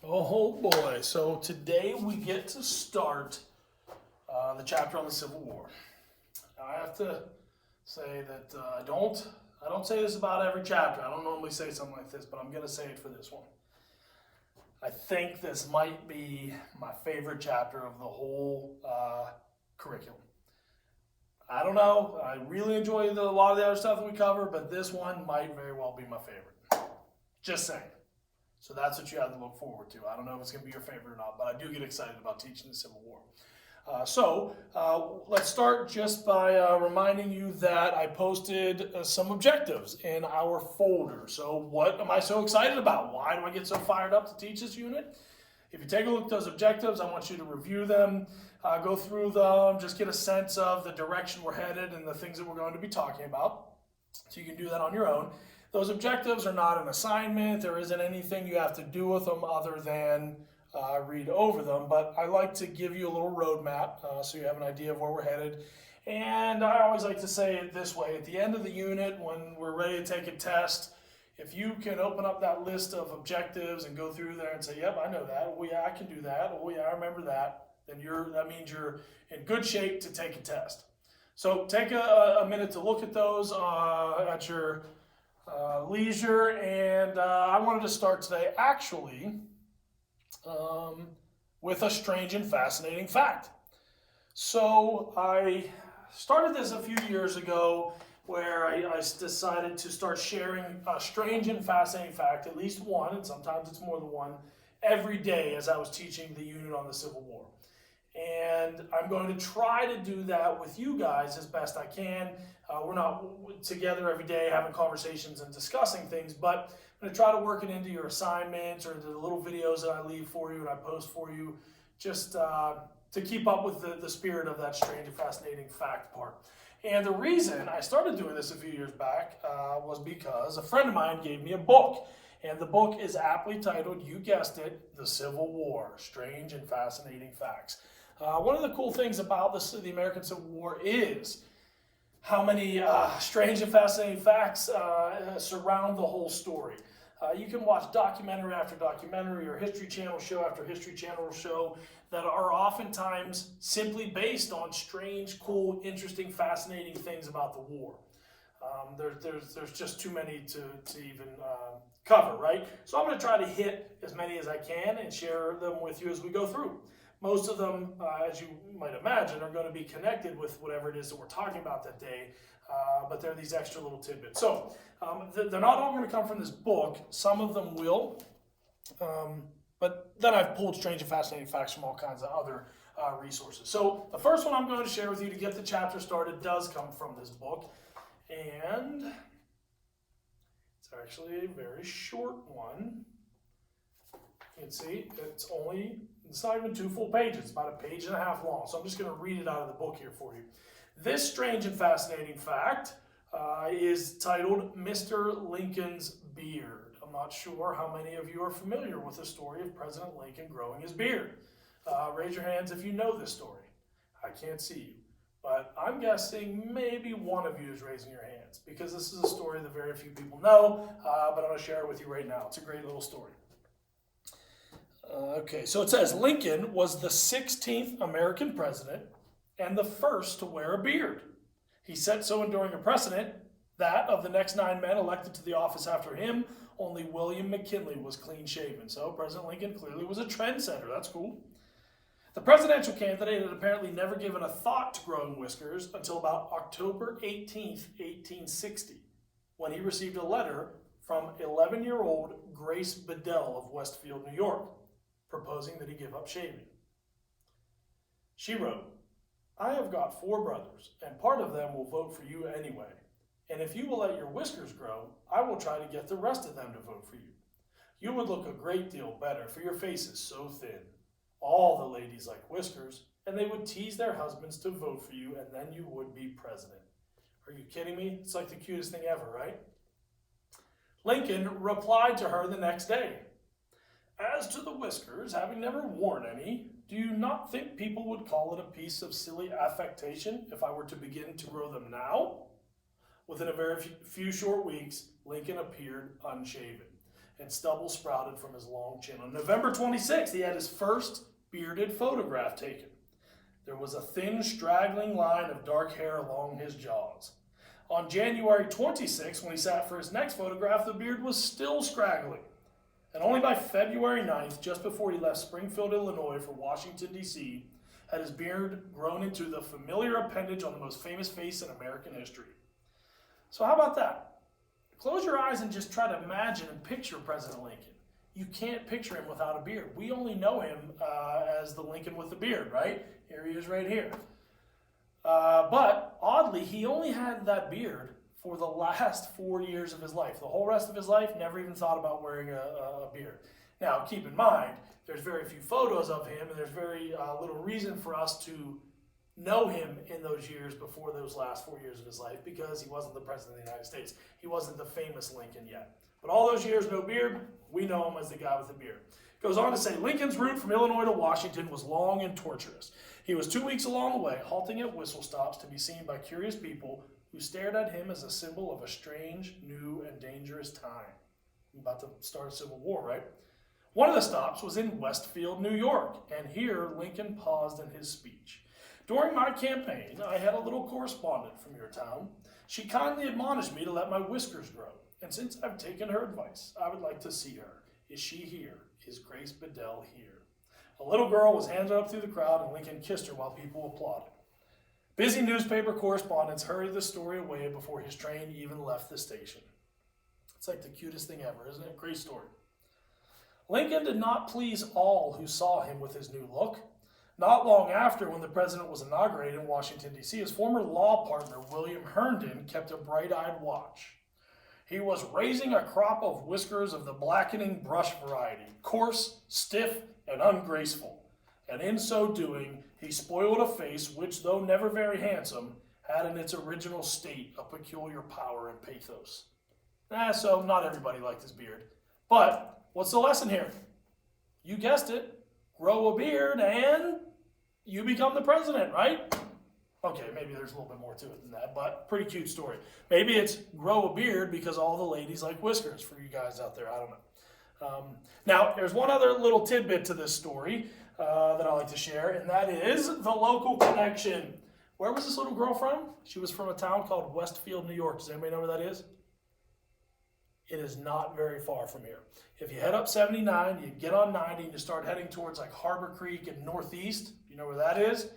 Oh boy, so today we get to start the chapter on the Civil War. Now, I have to say that I don't say this about every chapter. I don't normally say something like this, but I'm going to say it for this one. I think this might be my favorite chapter of the whole curriculum. I don't know. I really enjoy a lot of the other stuff that we cover, but this one might very well be my favorite. Just saying. So that's what you have to look forward to. I don't know if it's going to be your favorite or not, but I do get excited about teaching the Civil War. Let's start just by reminding you that I posted some objectives in our folder. So what am I so excited about? Why do I get so fired up to teach this unit? If you take a look at those objectives, I want you to review them, go through them, just get a sense of the direction we're headed and the things that we're going to be talking about. So you can do that on your own. Those objectives are not an assignment. There isn't anything you have to do with them other than read over them. But I like to give you a little roadmap so you have an idea of where we're headed. And I always like to say it this way. At the end of the unit, when we're ready to take a test, if you can open up that list of objectives and go through there and say, yep, I know that. Oh, yeah, I can do that. Oh, yeah, I remember that. Then that means you're in good shape to take a test. So take a minute to look at those at your leisure, and I wanted to start today actually with a strange and fascinating fact. So I started this a few years ago where I decided to start sharing a strange and fascinating fact, at least one, and sometimes it's more than one, every day as I was teaching the unit on the Civil War. And I'm going to try to do that with you guys as best I can. We're not together every day having conversations and discussing things, but I'm going to try to work it into your assignments or into the little videos that I leave for you and I post for you, just to keep up with the spirit of that strange and fascinating fact part. And the reason I started doing this a few years back was because a friend of mine gave me a book. And the book is aptly titled, you guessed it, The Civil War, Strange and Fascinating Facts. One of the cool things about the American Civil War is how many strange and fascinating facts surround the whole story. You can watch documentary after documentary or History Channel show after History Channel show that are oftentimes simply based on strange, cool, interesting, fascinating things about the war. There's just too many to even cover, right? So I'm going to try to hit as many as I can and share them with you as we go through. Most of them, as you might imagine, are going to be connected with whatever it is that we're talking about that day, but they're these extra little tidbits. So they're not all going to come from this book. Some of them will, but then I've pulled strange and fascinating facts from all kinds of other resources. So the first one I'm going to share with you to get the chapter started does come from this book, and it's actually a very short one. You can see it's not even 2 full pages, it's about 1.5 pages long. So I'm just going to read it out of the book here for you. This strange and fascinating fact is titled Mr. Lincoln's Beard. I'm not sure how many of you are familiar with the story of President Lincoln growing his beard. Raise your hands if you know this story. I can't see you, but I'm guessing maybe one of you is raising your hands because this is a story that very few people know, but I'm going to share it with you right now. It's a great little story. Okay, so it says Lincoln was the 16th American president and the first to wear a beard. He set so enduring a precedent that of the next 9 men elected to the office after him, only William McKinley was clean shaven. So President Lincoln clearly was a trendsetter. That's cool. The presidential candidate had apparently never given a thought to growing whiskers until about October 18th, 1860, when he received a letter from 11-year-old Grace Bedell of Westfield, New York, proposing that he give up shaving. She wrote, I have got 4 brothers, and part of them will vote for you anyway. And if you will let your whiskers grow, I will try to get the rest of them to vote for you. You would look a great deal better, for your face is so thin. All the ladies like whiskers, and they would tease their husbands to vote for you, and then you would be president. Are you kidding me? It's like the cutest thing ever, right? Lincoln replied to her the next day. As to the whiskers, having never worn any, do you not think people would call it a piece of silly affectation if I were to begin to grow them now? Within a very few short weeks, Lincoln appeared unshaven. and stubble sprouted from his long chin. On November 26th, he had his first bearded photograph taken. There was a thin, straggling line of dark hair along his jaws. On January 26th, when he sat for his next photograph, the beard was still scraggly. And only by February 9th, just before he left Springfield, Illinois for Washington, D.C., had his beard grown into the familiar appendage on the most famous face in American history. So how about that? Close your eyes and just try to imagine and picture President Lincoln. You can't picture him without a beard. We only know him as the Lincoln with the beard, right? Here he is right here. But oddly, he only had that beard for the last 4 years of his life. The whole rest of his life, never even thought about wearing a beard. Now, keep in mind, there's very few photos of him, and there's very little reason for us to know him in those years before those last 4 years of his life, because he wasn't the President of the United States. He wasn't the famous Lincoln yet. But all those years, no beard, we know him as the guy with the beard. Goes on to say, Lincoln's route from Illinois to Washington was long and tortuous. He was 2 weeks along the way, halting at whistle stops to be seen by curious people who stared at him as a symbol of a strange, new, and dangerous time. I'm about to start a civil war, right? One of the stops was in Westfield, New York, and here Lincoln paused in his speech. During my campaign, I had a little correspondent from your town. She kindly admonished me to let my whiskers grow, and since I've taken her advice, I would like to see her. Is she here? Is Grace Bedell here? A little girl was handed up through the crowd, and Lincoln kissed her while people applauded. Busy newspaper correspondents hurried the story away before his train even left the station. It's like the cutest thing ever, isn't it? Great story. Lincoln did not please all who saw him with his new look. Not long after, when the president was inaugurated in Washington, D.C., his former law partner, William Herndon, kept a bright-eyed watch. He was raising a crop of whiskers of the blackening brush variety, coarse, stiff, and ungraceful. And in so doing, he spoiled a face which, though never very handsome, had in its original state a peculiar power and pathos. So not everybody liked his beard. But what's the lesson here? You guessed it. Grow a beard and you become the president, right? Okay, maybe there's a little bit more to it than that, but pretty cute story. Maybe it's grow a beard because all the ladies like whiskers for you guys out there. I don't know. Now, there's one other little tidbit to this story that I like to share, and that is the local connection. Where was this little girl from? She was from a town called Westfield, New York. Does anybody know where that is? It is not very far from here. If you head up 79, you get on 90, and you start heading towards like Harbor Creek and Northeast. You know where that is?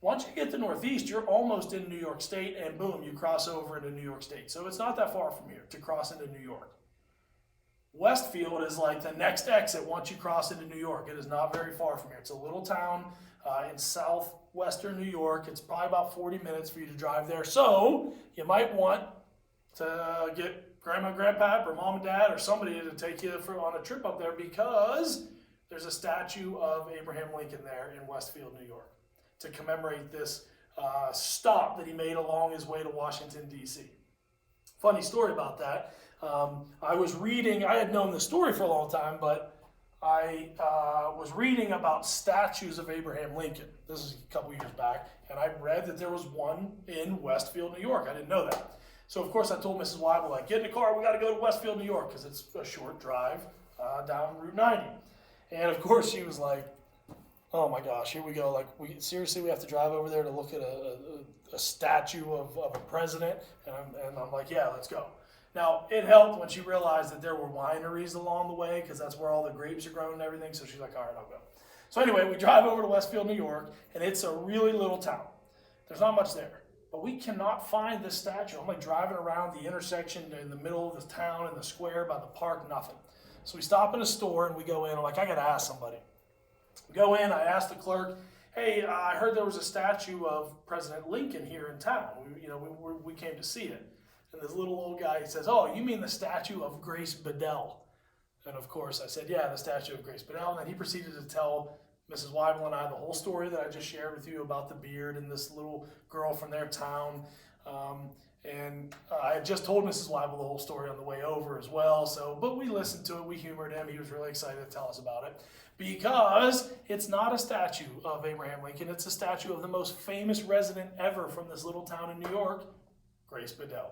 Once you get to Northeast, you're almost in New York State, and boom, you cross over into New York State. So it's not that far from here to cross into New York. Westfield is like the next exit once you cross into New York. It is not very far from here. It's a little town in southwestern New York. It's probably about 40 minutes for you to drive there. So you might want to get grandma, grandpa, or mom and dad, or somebody to take you on a trip up there, because there's a statue of Abraham Lincoln there in Westfield, New York, to commemorate this stop that he made along his way to Washington, D.C. Funny story about that. I was reading, I had known the story for a long time, but I was reading about statues of Abraham Lincoln. This is a couple years back, and I read that there was one in Westfield, New York. I didn't know that. So, of course, I told Mrs. Weibel, like, get in the car, we got to go to Westfield, New York, because it's a short drive down Route 90. And, of course, she was like, oh, my gosh, here we go. Like, seriously, we have to drive over there to look at a statue of a president? And I'm like, yeah, let's go. Now, it helped when she realized that there were wineries along the way, because that's where all the grapes are grown and everything. So she's like, all right, I'll go. So anyway, we drive over to Westfield, New York, and it's a really little town. There's not much there. But we cannot find this statue. I'm like driving around the intersection in the middle of the town, in the square, by the park, nothing. So we stop in a store and we go in. I'm like, I got to ask somebody. We go in, I ask the clerk, hey, I heard there was a statue of President Lincoln here in town. We came to see it. And this little old guy, he says, oh, you mean the statue of Grace Bedell? And of course I said, yeah, the statue of Grace Bedell. And then he proceeded to tell Mrs. Weibel and I the whole story that I just shared with you about the beard and this little girl from their town. And I had just told Mrs. Weibel the whole story on the way over as well. But we listened to it, we humored him. He was really excited to tell us about it, because it's not a statue of Abraham Lincoln. It's a statue of the most famous resident ever from this little town in New York, Grace Bedell.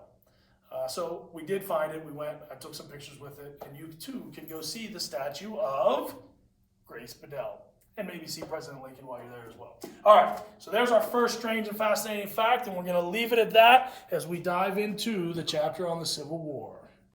So we did find it. We went, I took some pictures with it, and you too can go see the statue of Grace Bedell, and maybe see President Lincoln while you're there as well. All right, so there's our first strange and fascinating fact, and we're going to leave it at that as we dive into the chapter on the Civil War.